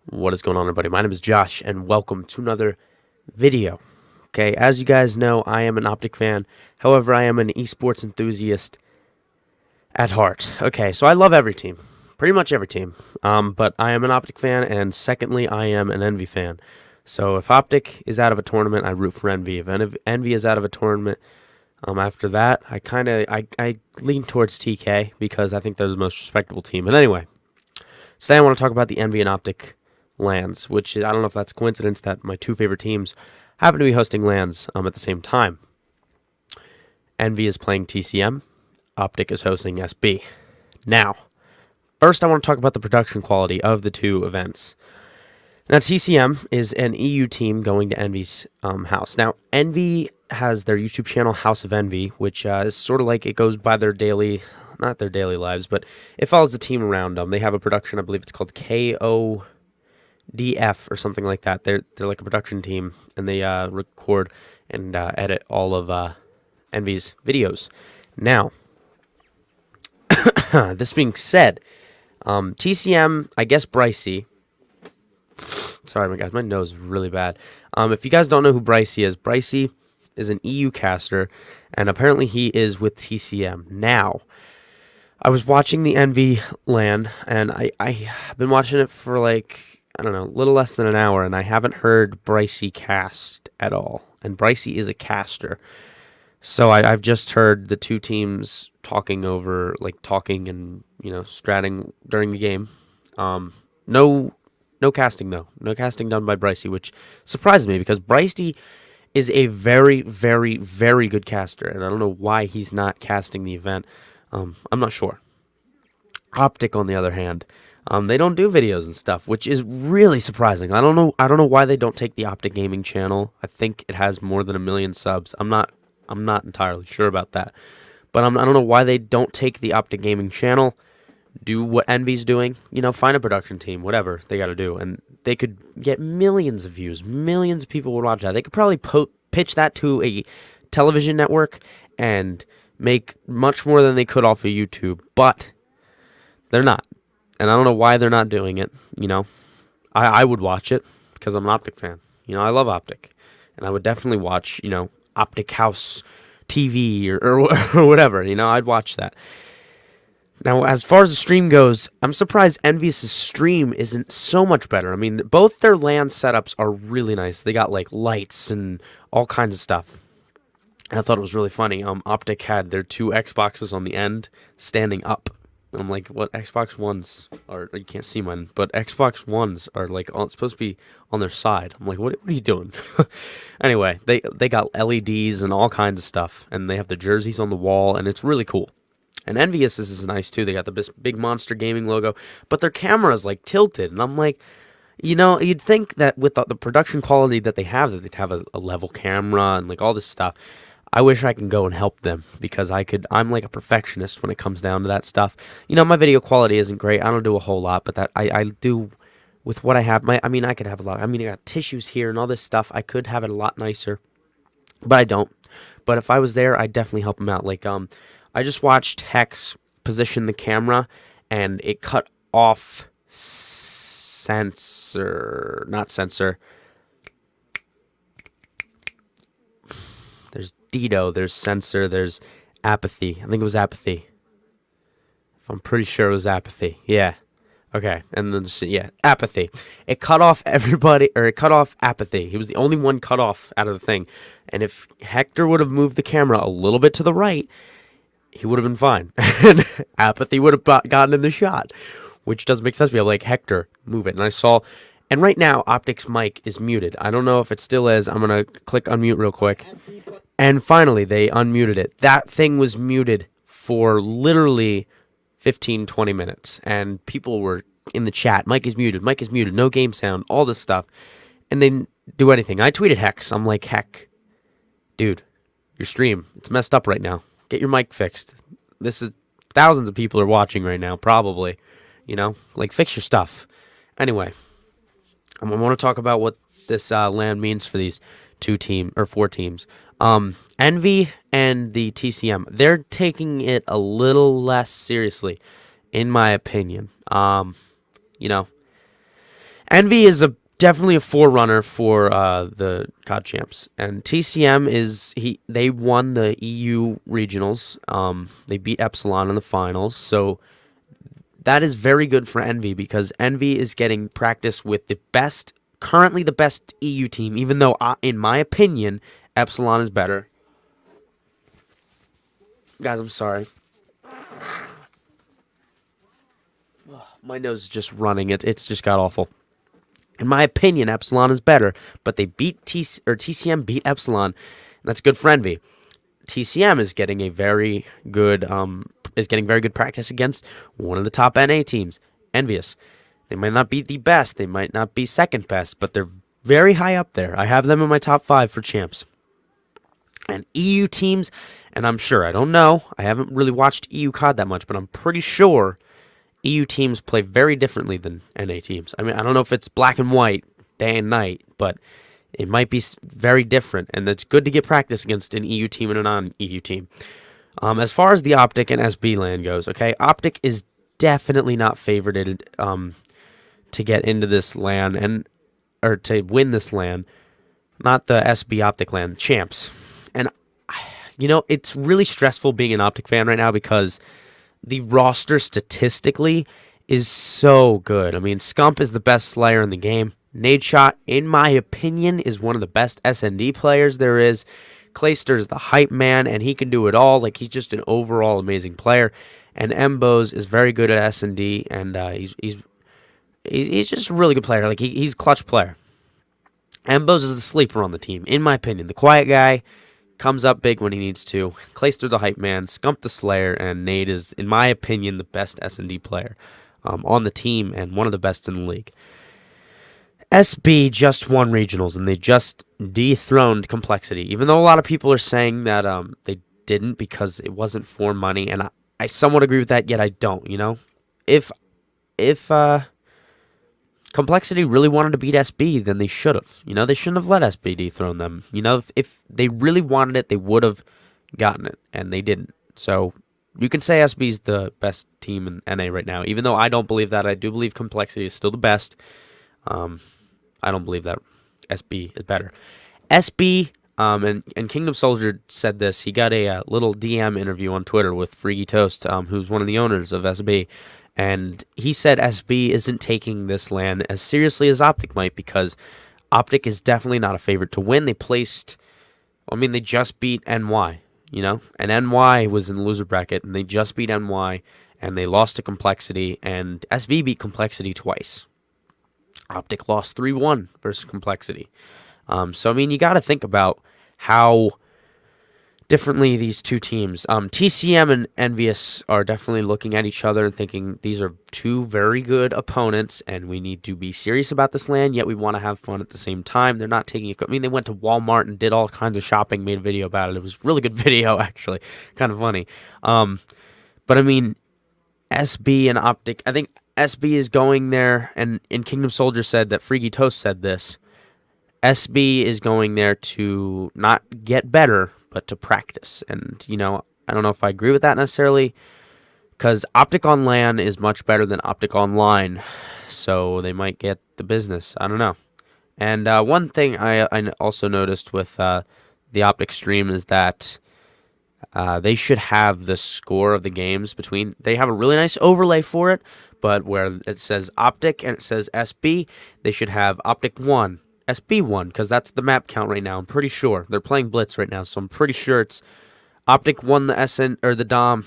What is going on, everybody? My name is Josh, and welcome to another video. Okay, as you guys know, I am an OpTic fan. However, I am an esports enthusiast at heart. Okay, so I love every team, pretty much every team. But I am an OpTic fan, and secondly, I am an Envy fan. So if OpTic is out of a tournament, I root for Envy. If Envy is out of a tournament, after that, I lean towards TK because I think they're the most respectable team. But anyway, today I want to talk about the Envy and OpTic LANs, which I don't know if that's a coincidence that my two favorite teams happen to be hosting LANs at the same time. Envy is playing TCM, OpTic is hosting SB. Now, first I want to talk about the production quality of the two events. Now, TCM is an EU team going to Envy's house. Now, Envy has their YouTube channel, House of Envy, which is sort of like it goes by their daily, not their daily lives, but it follows the team around them. They have a production, I believe it's called KODF or something like that. They're like a production team, and they record and edit all of Envy's videos. Now, this being said, TCM, I guess Brycey. Sorry, my guys, my nose is really bad. If you guys don't know who Brycey is an EU caster, and apparently he is with TCM. Now, I was watching the Envy LAN, and I've been watching it for like, I don't know, a little less than an hour, and I haven't heard Brycey cast at all. And Brycey is a caster. So I've just heard the two teams talking and, stratting during the game. No casting, though. No casting done by Brycey, which surprises me because Brycey is a very, very, very good caster, and I don't know why he's not casting the event. I'm not sure. OpTic, on the other hand, they don't do videos and stuff, which is really surprising. I don't know why they don't take the OpTic Gaming channel. I think it has more than 1 million subs. I'm not entirely sure about that, but I don't know why they don't take the OpTic Gaming channel. Do what Envy's doing, find a production team, whatever they got to do, and they could get millions of views. Millions of people would watch that. They could probably pitch that to a television network and make much more than they could off of YouTube, but they're not. And I don't know why they're not doing it. I would watch it because I'm an OpTic fan. I love OpTic, and I would definitely watch, OpTic House TV or whatever. I'd watch that. Now, as far as the stream goes, I'm surprised Envious' stream isn't so much better. I mean, both their LAN setups are really nice. They got, like, lights and all kinds of stuff. I thought it was really funny. OpTic had their two Xboxes on the end standing up. And I'm like, what? Xbox Ones are... You can't see mine, but Xbox Ones are, like, supposed to be on their side. I'm like, what are you doing? Anyway, they got LEDs and all kinds of stuff. And they have the jerseys on the wall, and it's really cool. And Envious is nice, too. They got the big Monster Gaming logo, but their camera's, like, tilted. And I'm like, you'd think that with the production quality that they have, that they'd have a level camera and, like, all this stuff. I wish I can go and help them because I'm, like, a perfectionist when it comes down to that stuff. My video quality isn't great. I don't do a whole lot, but that I do with what I have. I could have a lot. I got tissues here and all this stuff. I could have it a lot nicer, but I don't. But if I was there, I'd definitely help them out. Like, I just watched Hex position the camera, and it cut off not sensor. There's Dido, there's sensor, there's apathy. I think it was apathy. I'm pretty sure it was apathy. Yeah. Okay. And then, apathy. It cut off it cut off apathy. He was the only one cut off out of the thing. And if Hector would have moved the camera a little bit to the right, he would have been fine. And apathy would have gotten in the shot, which doesn't make sense to me. I'm like, Hector, move it. And right now, OpTic's mic is muted. I don't know if it still is. I'm going to click unmute real quick. And finally, they unmuted it. That thing was muted for literally 15, 20 minutes. And people were in the chat, mic is muted, no game sound, all this stuff. And they didn't do anything. I tweeted Hex. I'm like, heck, dude, your stream, it's messed up right now. Get your mic fixed. This is thousands of people are watching right now, probably. Fix your stuff. Anyway, I want to talk about what this LAN means for these 4 teams. Envy and the TCM, they're taking it a little less seriously, in my opinion. Envy is definitely a forerunner for the COD champs, and TCM they won the EU regionals. They beat Epsilon in the finals, so that is very good for Envy because Envy is getting practice with currently the best EU team. Even though, in my opinion, Epsilon is better. Guys, I'm sorry. My nose is just running. It's just got awful. In my opinion, Epsilon is better, but they beat TCM beat Epsilon. And that's good for Envy. TCM is getting very good practice against one of the top NA teams, Envious. They might not be the best, they might not be second best, but they're very high up there. I have them in my top 5 for champs. And EU teams, and I'm sure, I don't know, I haven't really watched EU COD that much, but I'm pretty sure EU teams play very differently than NA teams. I mean, I don't know if it's black and white, day and night, but it might be very different, and it's good to get practice against an EU team and a non-EU team. As far as the OpTic and SB LAN goes, okay, OpTic is definitely not favorited to get into this LAN or to win this LAN, not the SB OpTic LAN champs. And it's really stressful being an OpTic fan right now because the roster statistically is so good. I mean, Scump is the best Slayer in the game. Nadeshot, in my opinion, is one of the best SND players there is. Clayster is the hype man, and he can do it all. Like, he's just an overall amazing player. And Mbos is very good at SND, and he's just a really good player. Like, he's a clutch player. Mbos is the sleeper on the team, in my opinion. The quiet guy comes up big when he needs to. Clayster the hype man, Scump the Slayer, and Nade is, in my opinion, the best SND player on the team and one of the best in the league. SB just won regionals, and they just dethroned Complexity, even though a lot of people are saying that they didn't because it wasn't for money, and I somewhat agree with that, yet I don't, If Complexity really wanted to beat SB, then they should have. They shouldn't have let SB dethrone them. If they really wanted it, they would have gotten it, and they didn't. So you can say SB's the best team in NA right now, even though I don't believe that. I do believe Complexity is still the best. I don't believe that SB is better. SB, and Kingdom Soldier said this. He got a little DM interview on Twitter with Freaky Toast, who's one of the owners of SB. And he said SB isn't taking this LAN as seriously as OpTic might because OpTic is definitely not a favorite to win. They just beat NY, And NY was in the loser bracket, and they just beat NY, and they lost to Complexity, and SB beat Complexity twice. OpTic lost 3-1 versus Complexity. So, you got to think about how differently these two teams. TCM and Envious are definitely looking at each other and thinking these are two very good opponents, and we need to be serious about this LAN, yet we want to have fun at the same time. They're not taking it. They went to Walmart and did all kinds of shopping, made a video about it. It was a really good video, actually. Kind of funny. But, SB and OpTic, I think SB is going there, and Kingdom Soldier said that Freaky Toast said this. SB is going there to not get better, but to practice. And, I don't know if I agree with that necessarily, because OpTic on LAN is much better than OpTic online, so they might get the business. I don't know. And one thing I also noticed with the OpTic stream is that they should have the score of the games between. They have a really nice overlay for it, but where it says OpTic and it says SB, they should have OpTic 1, SB 1, because that's the map count right now. I'm pretty sure they're playing Blitz right now, so I'm pretty sure it's OpTic won the SN or the Dom,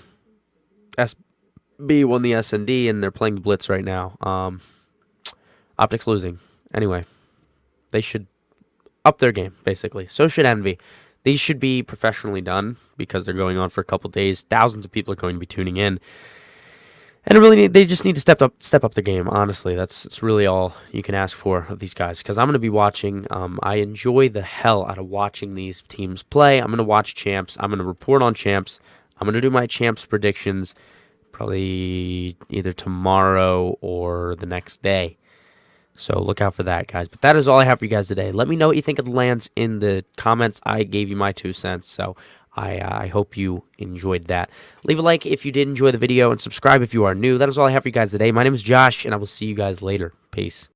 SB won the SND, and they're playing Blitz right now. OpTic's losing. Anyway, they should up their game basically. So should Envy. These should be professionally done because they're going on for a couple days. Thousands of people are going to be tuning in. And they just need to step up the game, honestly. That's really all you can ask for of these guys. Because I'm going to be watching. I enjoy the hell out of watching these teams play. I'm going to watch champs. I'm going to report on champs. I'm going to do my champs predictions probably either tomorrow or the next day. So look out for that, guys. But that is all I have for you guys today. Let me know what you think of the LANs in the comments. I gave you my 2 cents, so I hope you enjoyed that. Leave a like if you did enjoy the video, and subscribe if you are new. That is all I have for you guys today. My name is Josh, and I will see you guys later. Peace.